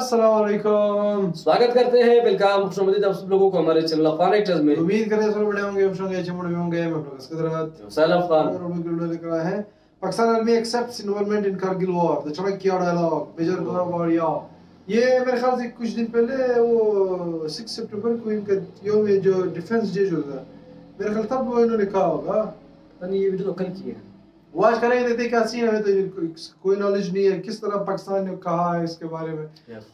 अस्सलाम वालेकुम। स्वागत करते हैं, वेलकम, खुशनुमदीद आप सब लोगों को हमारे चैनल अफगान एक्टर्स में। उम्मीद करें सब बढ़िया होंगे, खुश होंगे, अच्छे मूड में होंगे। मैं आपका कसरत सैल अफगान और वीडियो लेकर आए हैं। Pakistan army accepts involvement in Kargil war, the Chanakya dialogue, major Gaurav Arya. ये मेरे ख्याल से कुछ दिन पहले वो 6 सितंबर को इनका यौम जो डिफेंस डे जो था, मेरे ख्याल तब वो इन्होंने कहा होगा। ये वीडियो तो कल की है। वो आज करेंगे, देखते क्या सीन है। तो कोई नॉलेज नहीं है किस तरह पाकिस्तान ने कहा है इसके बारे में।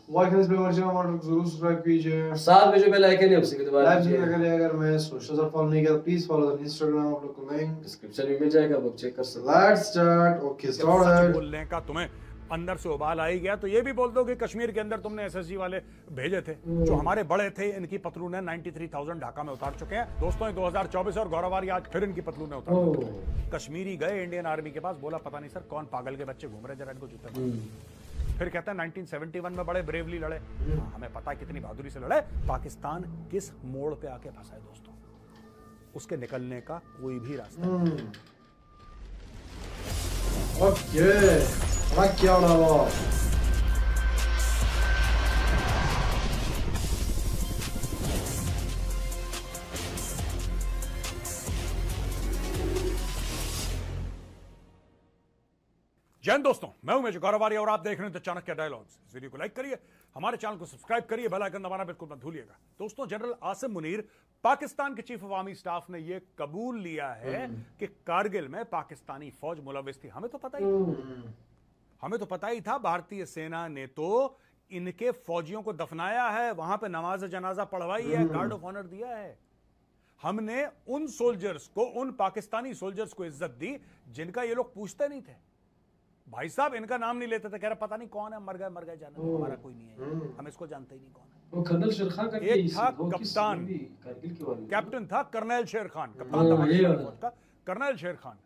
वाइस पे जरूर सब्सक्राइब कीजिए, साथ में जो बेल आइकन है उसी के दबा दीजिए। अगर मैं सोशल फॉलो नहीं किया प्लीज फॉलो द इंस्टाग्राम, आप लोग को लिंक डिस्क्रिप्शन में मिल जाएगा, वो चेक कर सकते हैं। Let's start. Okay start. बोलने का तुम्हें अंदर से उबाल आई गया तो ये भी बोल दो कि कश्मीर के अंदर तुमने एसएसजी वाले भेजे थे जो हमारे बड़े थे, इनकी पतलूनें 93,000 ढाका में उतार चुके हैं। दोस्तों 2024 और गौरवारी आज फिर इनकी पतलूनें उतार चुके हैं। कश्मीरी गए इंडियन आर्मी के पास, बोला पता नहीं सर कौन पागल के बच्चे घूम रहे, जरा इनको जूते मारो। फिर कहता है 1971 में बड़े ब्रेवली लड़े। हमें पता है कितनी बहादुरी से लड़े। पाकिस्तान किस मोड़ पे आके फंसा है दोस्तों, उसके निकलने का कोई भी रास्ता नहीं। ओके क्या हो रहा है? जय हिंद दोस्तों, मैं हूं मेजर गौरव वारिया और आप देख रहे हैं द चाणक्य डायलॉग्स। इस वीडियो को लाइक करिए, हमारे चैनल को सब्सक्राइब करिए, बेल आइकन दबाना बिल्कुल मत भूलिएगा। दोस्तों जनरल आसिम मुनीर पाकिस्तान के चीफ ऑफ आर्मी स्टाफ ने यह कबूल लिया है कि कारगिल में पाकिस्तानी फौज मुलविस थी। हमें तो पता ही था। भारतीय सेना ने तो इनके फौजियों को दफनाया है, वहां पे नमाज जनाजा पढ़वाई है, गार्ड ऑफ ऑनर दिया है। हमने उन सोल्जर्स को, उन पाकिस्तानी सोल्जर्स को इज्जत दी जिनका ये लोग पूछते नहीं थे। भाई साहब इनका नाम नहीं लेते थे, कह रहे पता नहीं कौन है, मर गए जाने, हमारा कोई नहीं है, हम इसको जानते ही नहीं कौन है। वो कर्नल शेर खान का एक था कप्तान, कैप्टन था कर्नल शेर खान, कप्तान था कर्नल शेर खान।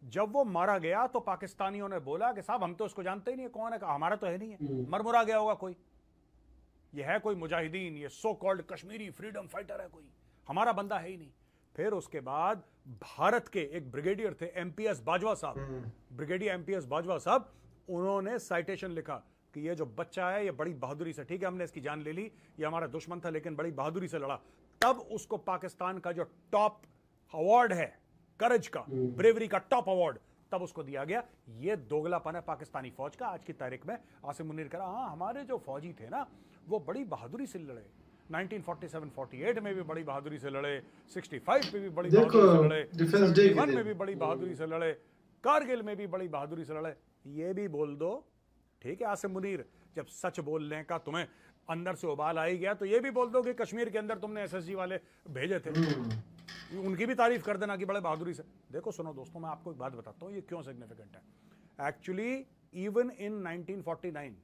जब वो मारा गया तो पाकिस्तानियों ने बोला कि साहब हम तो इसको जानते ही नहीं है कौन है, हमारा तो है नहीं है, मरमुरा गया होगा कोई, ये है कोई मुजाहिदीन, ये so called Kashmiri freedom fighter है कोई, हमारा बंदा है ही नहीं। फिर उसके बाद भारत के एक ब्रिगेडियर थे एमपीएस बाजवा साहब, ब्रिगेडियर एमपीएस बाजवा साहब, उन्होंने साइटेशन लिखा कि ये जो बच्चा है ये बड़ी बहादुरी से, ठीक है हमने इसकी जान ले ली, ये हमारा दुश्मन था लेकिन बड़ी बहादुरी से लड़ा। तब उसको पाकिस्तान का जो टॉप अवार्ड है, करज का, ब्रेवरी का टॉप अवार्ड, तब उसको दिया गया। ये दोगलापन है पाकिस्तानी फौज का। आज की तारीख में आसिम मुनीर कह रहा, हाँ हमारे जो फौजी थे ना वो बड़ी बहादुरी से लड़े, 1947-48 में भी बड़ी बहादुरी से लड़े, 65 में भी बड़ी बहादुरी से लड़े, 71 में भी बड़ी बहादुरी से लड़े, कारगिल में भी बड़ी बहादुरी से लड़े। ये भी बोल दो, ठीक है आसिम मुनीर, जब सच बोलने का तुम्हें अंदर से उबाल आई गया तो ये भी बोल दो कि कश्मीर के अंदर तुमने एसएसजी वाले भेजे थे, उनकी भी तारीफ कर देना कि बड़े बहादुरी से। देखो सुनो दोस्तों, मैं आपको एक बात बताता हूं ये क्यों सिग्निफिकेंट है। एक्चुअली इवन इन 1949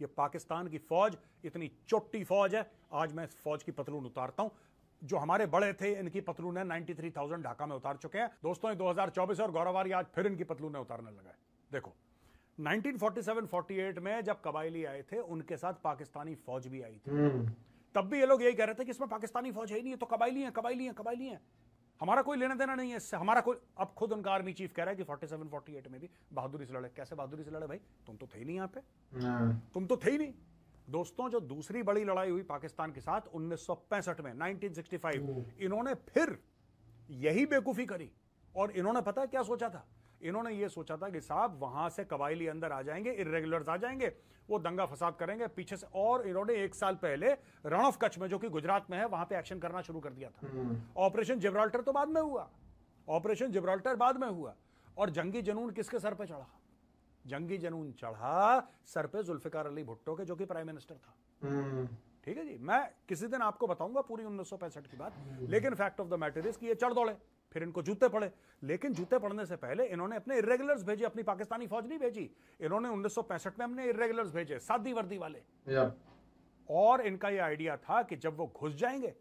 ये पाकिस्तान की फौज इतनी चोटी फौज है। आज मैं इस फौज की पतलून उतारता हूं, जो हमारे बड़े थे इनकी पतलूनें 93,000 ढाका में उतार चुके हैं। दोस्तों ये 2024 और गौरवारी आज फिर इनकी पतलूनें उतारने लगा है। देखो 1947-48 में जब कबायली आए थे उनके साथ पाकिस्तानी फौज भी आई थी, तब भी ये लोग यही कह रहे थे कि इसमें पाकिस्तानी फौज है ही नहीं, ये तो कबायली हैं, हमारा कोई लेना देना नहीं है इससे, हमारा कोई। अब खुद उनका आर्मी चीफ कह रहा है कि 47-48 में भी बहादुरी से लड़े। कैसे बहादुरी से लड़े भाई, तुम तो थे ही नहीं यहाँ पे, तुम तो थे ही नहीं। दोस्तों जो दूसरी बड़ी लड़ाई हुई पाकिस्तान के साथ 1965 में, 1965, इन्होंने फिर यही बेवकूफी करी और इन्होंने पता है क्या सोचा था, इन्होंने ये सोचा था कि साहब वहां से कबायली अंदर आ जाएंगे, इर्रेगुलर्स आ जाएंगे, वो दंगा फसाद करेंगे पीछे से। और इन्होंने 1 साल पहले रण ऑफ कच्छ में, जो कि गुजरात में है, वहां पे एक्शन करना शुरू कर दिया था। ऑपरेशन जिब्राल्टर तो बाद में हुआ, ऑपरेशन जिब्राल्टर बाद में हुआ। और जंगी जुनून किसके सर पे चढ़ा? जंगी जुनून चढ़ा सर पे जुल्फिकार अली भुट्टो के, जो कि प्राइम मिनिस्टर था। ठीक है जी, मैं किसी दिन आपको बताऊंगा पूरी 1965 की बात, लेकिन fact of the matter is कि ये चढ़ दौड़े, फिर इनको जूते पड़े। लेकिन जूते पड़ने से पहले इन्होंने अपने इर्रेगुलर्स भेजे, अपनी पाकिस्तानी फौज नहीं भेजी। इन्होंने 1965 में अपने इर्रेगुलर्स भेजे, सादी वर्दी वाले। और इनका यह आइडिया था कि जब वो घुस जाएंगे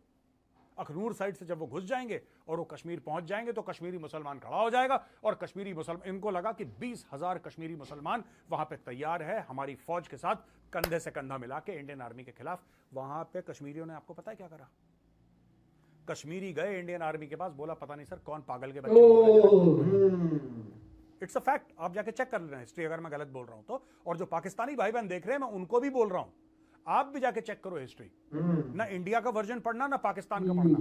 अखनूर साइड से, जब वो घुस जाएंगे और वो कश्मीर पहुंच जाएंगे तो कश्मीरी मुसलमान खड़ा हो जाएगा। और कश्मीरी मुसलमान, इनको लगा कि 20,000 कश्मीरी मुसलमान वहां पे तैयार है हमारी फौज के साथ कंधे से कंधा मिला के इंडियन आर्मी के खिलाफ। वहां पे कश्मीरियों ने, आपको पता है क्या करा? कश्मीरी गए इंडियन आर्मी के पास, बोला पता नहीं सर कौन पागल के बच्चे, इट्स अ फैक्ट, आप जाके चेक कर लेना हिस्ट्री अगर मैं गलत बोल रहा हूं तो। और जो पाकिस्तानी भाई बहन देख रहे हैं मैं उनको भी बोल रहा हूं, आप भी जाके चेक करो हिस्ट्री। ना इंडिया का वर्जन पढ़ना ना पाकिस्तान का पढ़ना,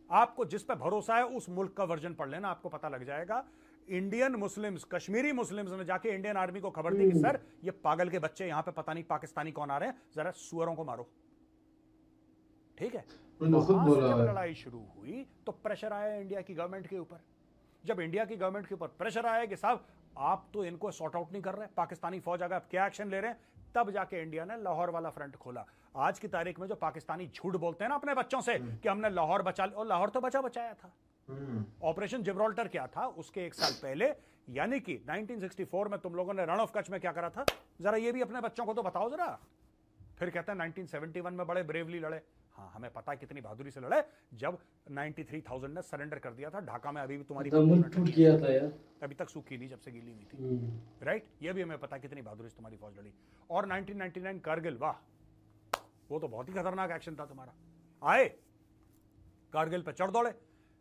आपको जिस पे भरोसा है उस मुल्क का वर्जन पढ़ लेना, आपको पता लग जाएगा। इंडियन मुस्लिम्स, कश्मीरी मुस्लिम्स ने जाके इंडियन आर्मी को खबर दी कि सर ये पागल के बच्चे यहां पे पता नहीं पाकिस्तानी कौन आ रहे हैं, जरा सुअरों को मारो। ठीक है, वहां से जब लड़ाई शुरू हुई तो प्रेशर आया इंडिया की गवर्नमेंट के ऊपर। जब इंडिया की गवर्नमेंट के ऊपर प्रेशर आया कि साहब आप तो इनको सॉर्ट आउट नहीं कर रहे, पाकिस्तानी फौज अगर क्या एक्शन ले रहे हैं, तब जाके इंडिया ने लाहौर वाला फ्रंट खोला। आज की तारीख में जो पाकिस्तानी झूठ बोलते हैं ना अपने बच्चों से कि हमने लाहौर बचा लिया, और लाहौर तो बचाया था। ऑपरेशन जिब्राल्टर क्या था उसके 1 साल पहले, यानी कि 1964 में तुम लोगों ने रण ऑफ कच्छ में क्या करा था, जरा ये भी अपने बच्चों को तो बताओ जरा। फिर कहते हैं 1971 में बड़े ब्रेवली लड़े। हाँ, हमें पता है कितनी बहादुरी से लड़े, जब 93,000 ने सरेंडर कर दिया था ढाका में। अभी भी तुम्हारी टूट गया था यार, अभी तक सूखी नहीं जब से गीली हुई थी, राइट। ये भी हमें पता है कितनी बहादुरी से तुम्हारी फौज लड़ी। और 1999 कारगिल, वाह वो तो बहुत ही खतरनाक एक्शन था तुम्हारा। आए कारगिल पे चढ़ दौड़े।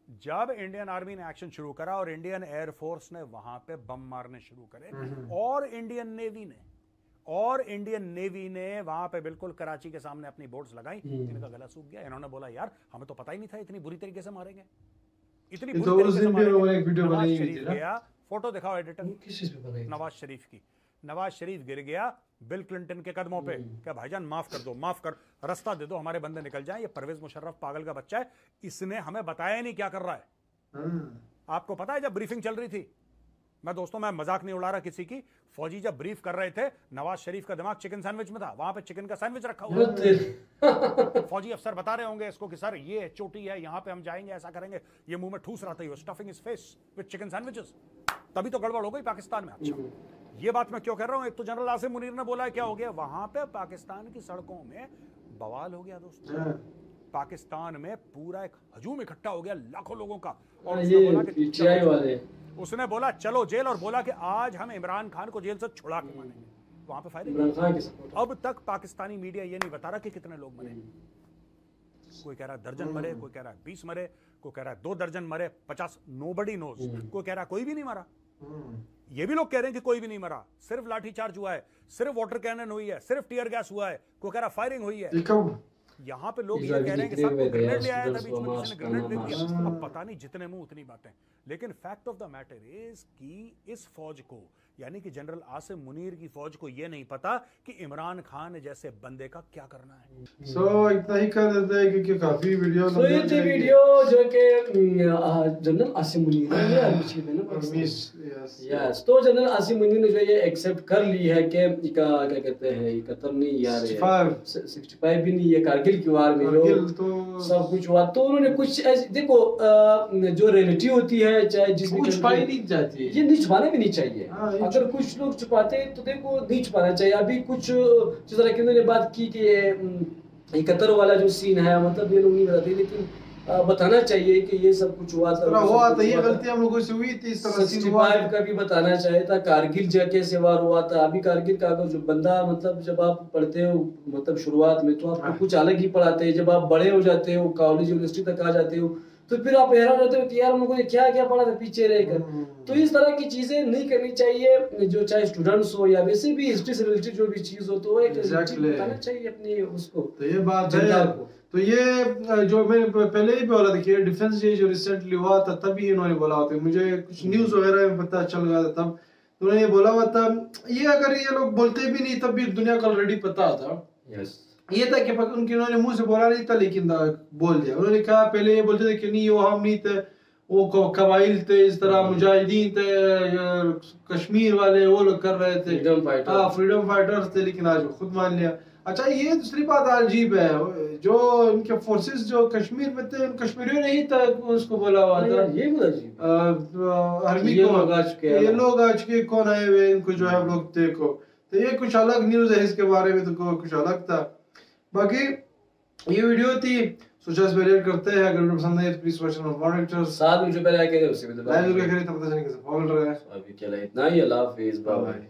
जब इंडियन आर्मी ने एक्शन शुरू करा और इंडियन एयरफोर्स ने वहां पे बम मारने शुरू करे, और इंडियन नेवी ने वहां पे बिल्कुल कराची के सामने अपनी बोट्स लगाई, इनका गला सूख गया। इन्होंने बोला यार हमें तो पता ही नहीं था इतनी बुरी तरीके से मारेंगे, इतनी बुरी तरीके से मारेंगे। नवाज शरीफ गया, फोटो दिखाओ एडिटर, नवाज शरीफ की। नवाज शरीफ गिर गया बिल क्लिंटन के कदमों पे, क्या भाईजान माफ कर दो, माफ कर, रास्ता दे दो, हमारे बंदे निकल जाएं। ये परवेज मुशर्रफ पागल का बच्चा है, इसने हमें बताया नहीं क्या कर रहा है। आपको पता है जब ब्रीफिंग चल रही थी, मैं दोस्तों मैं मजाक नहीं उड़ा रहा किसी की, फौजी जब ब्रीफ कर रहे थे नवाज शरीफ का दिमाग चिकन सैंडविच में था, वहां पे चिकन का सैंडविच रखा हुआ। फौजी अफसर बता रहे होंगे इसको कि सर ये चोटी है, यहां पे हम जाएंगे, ऐसा करेंगे, ये मुंह में ठूस रहा था, stuffing his face with chicken sandwiches. तभी तो गड़बड़ हो गई पाकिस्तान में। अच्छा, ये बात मैं क्यों कह रहा हूं, एक तो जनरल आसिम मुनीर ने बोला क्या हो गया, वहां पे पाकिस्तान की सड़कों में बवाल हो गया दोस्तों। पाकिस्तान में पूरा एक हजूम इकट्ठा हो गया लाखों लोगों का, और उसने बोला चलो जेल, और बोला कि आज हम इमरान खान को जेल से छुड़ा के मानेंगे। वहां पे फायरिंग। अब तक पाकिस्तानी मीडिया ये नहीं बता रहा कि कितने लोग मरे। कोई कह रहा है दर्जन मरे, कोई कह रहा है 20 मरे, कोई कह रहा है 2 दर्जन मरे, 50, नोबडी नोज। कोई कह रहा है कोई भी नहीं मरा। ये भी लोग कह रहे हैं कि कोई भी नहीं मरा, सिर्फ लाठीचार्ज हुआ है, सिर्फ वाटर कैनन हुई है, सिर्फ टीयर गैस हुआ है, कोई कह रहा फायरिंग हुई है। यहाँ पे लोग ये कह रहे हैं कि साहब ग्रेनेड ले आया था, बीच में किसी ने ग्रेनेड ले दिया। अब पता नहीं, जितने मुंह उतनी बातें। लेकिन fact of the matter is कि इस फौज को, यानी कि जनरल आसिम मुनीर की फौज को ये नहीं पता कि इमरान खान जैसे बंदे का क्या करना है। सो इतना ही कर देते हैं क्योंकि काफी वीडियो जो कि जनरल आसिम मुनीर यस, तो जनरल आसिम मुनीर ने जो ये एक्सेप्ट कर ली है कि क्या कहते हैं 71 नहीं यार 65 भी नहीं, ये कारगिल की वार में जो सब कुछ हुआ, तो उन्होंने कुछ देखो जो रियलिटी होती है, चाहे जिसमें छुपाई नहीं जाती, ये नहीं छुपाना भी नहीं चाहिए। अगर कुछ लोग छुपाते तो देखो नहीं छुपाना चाहिए। अभी कुछ जिस तरह की उन्होंने बात की कि ये कतर वाला जो सीन है, मतलब ये लोग नहीं बताते, लेकिन बताना चाहिए कि ये सब कुछ हुआ था, ये गलती हम लोगों से हुई थी। 65 का भी बताना चाहिए था, कारगिल जाके से वार हुआ था। अभी कारगिल का जो बंदा, मतलब जब आप पढ़ते हो, मतलब शुरुआत में तो आपको कुछ अलग ही पढ़ाते हैं, जब आप बड़े हो जाते हो, कॉलेज यूनिवर्सिटी तक आ जाते हो, तो फिर आप हैरान होते हो कि यार हम लोगों ने क्या क्या पढ़ा था पीछे रहकर। तो इस तरह की चीजें नहीं करनी चाहिए, जो चाहे स्टूडेंट्स हो या वैसे भी हिस्ट्री से रिलेटेड जो भी चीज हो, तो एक बताना चाहिए अपनी उसको। तो ये बात है। तो ये जो मैंने पहले ही बोला था कि डिफेंस डे जो रिसेंटली हुआ था, तभी इन्होंने बोला होता, मुझे कुछ न्यूज वगैरह में पता चल गया था तब, तो उन्होंने ये बोला हुआ था। ये अगर ये लोग बोलते भी नहीं तब भी दुनिया को ऑलरेडी पता था। ये था कि उन्होंने मुंह से बोला नहीं था, लेकिन बोल दिया। उन्होंने कहा पहले ये बोलते थे कि नहीं वो हम नहीं थे, वो कबाइल थे, इस तरह मुजाहिदीन थे, कश्मीर वाले वो लोग कर रहे थे, फ्रीडम फाइटर्स थे, लेकिन आज खुद मान लिया। अच्छा, ये दूसरी बात अजीब है, जो इनके फोर्सेस जो कश्मीर में थे, कश्मीरियों ने ही था उसको बोला हुआ था, ये आर्मी को ये लोग आ चुके, कौन आए हुए इनको जो है लोग देखो। तो ये कुछ अलग न्यूज है इसके बारे में, तो कुछ अलग था। बाकी ये वीडियो थी, सोचा इस पे रिएक्ट करते हैं। अगर वीडियो पसंद आई तो please watch my monitors, 7 minute पहले आके उसे भी दबा लाइक करके, तब तक चैनल को फॉलो कर रहे हैं। अभी के लिए इतना ही, अल्लाह हाफिज़, बाय बाय।